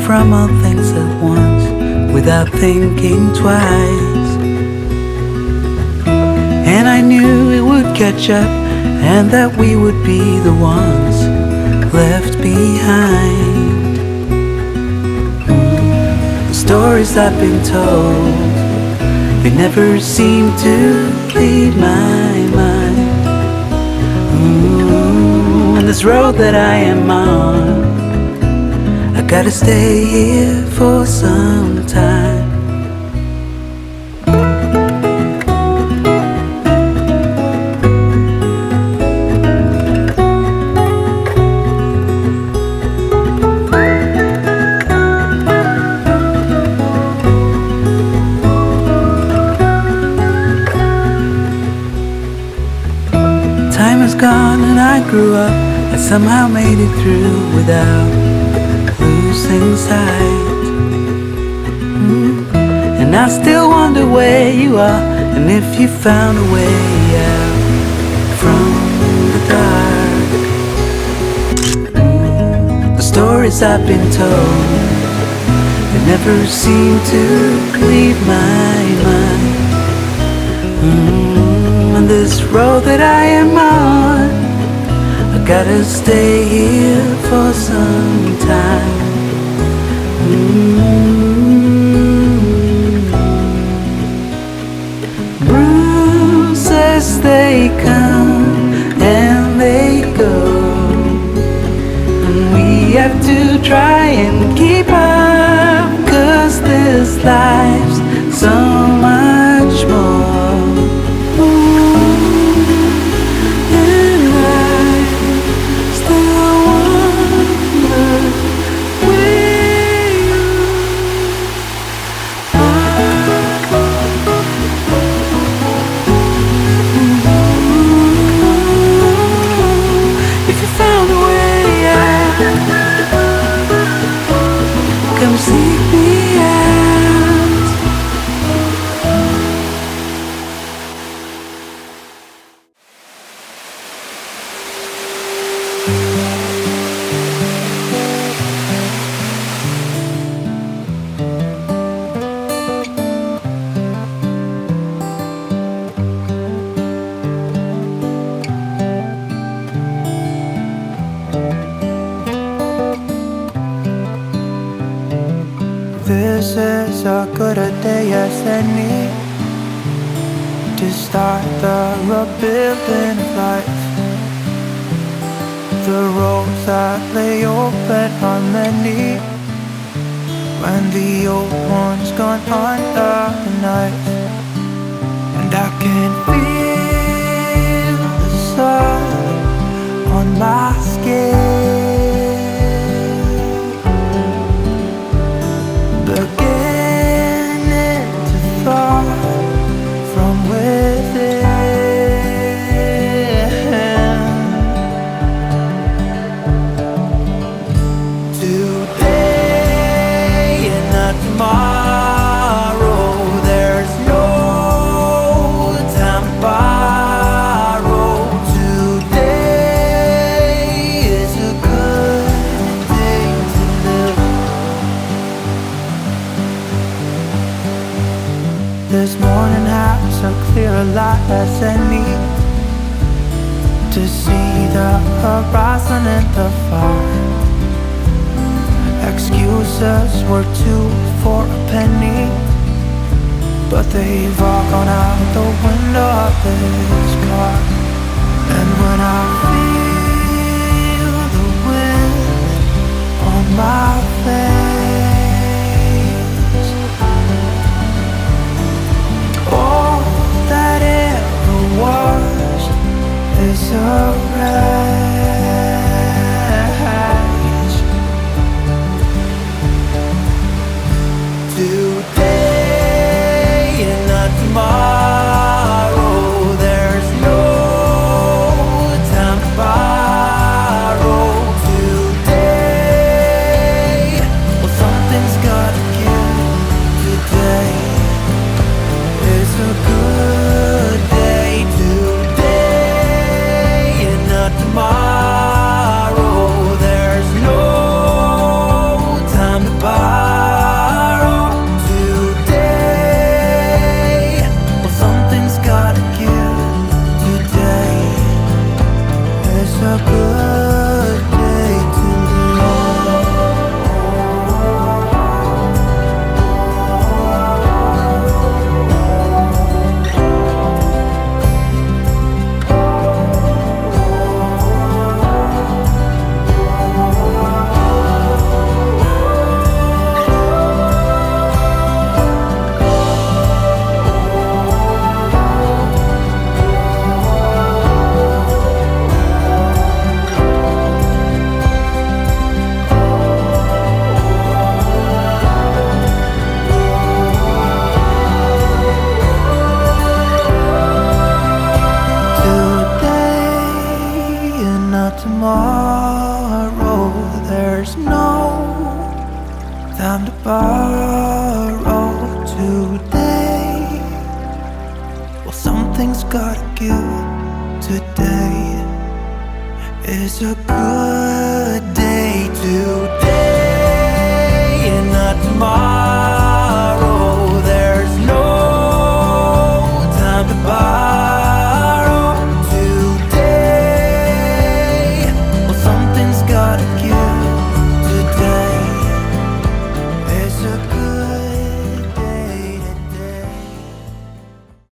from all things at once without thinking twice. And I knew it would catch up and that we would be the ones left behind. The stories I've been told, they never seem to leave my mind. And this road that I am on, I gotta stay here for some time. Time is gone and I grew up. I somehow made it through without losing sight. And I still wonder where you are, and if you found a way out from the dark. The stories I've been told, they never seem to leave my mind. On this road that I am on, I gotta stay here for some time. Bruises, they come and they go, and we have to try and keep up, 'cause this life's so much more. Come seek me out. This is as good a day as any to start the rebuilding of life. The roads that lay open are many when the old one's gone under the knife. And I can feel the sun on my skin, beginning to thaw from within. Today and not tomorrow, there's no time to borrow. Today is a good day to live. This morning has a clearer light as any to see the horizon and the far. Excuses were two for a penny, but they've all gone out the window of this car. And when I feel the wind on my face, all that ever was is a rage. Today and not tomorrow, there's no time to borrow. Today, well, something's gotta give. Today is a good day. Today and not tomorrow. tomorrow today. Well, something's gotta give. Today is a good day to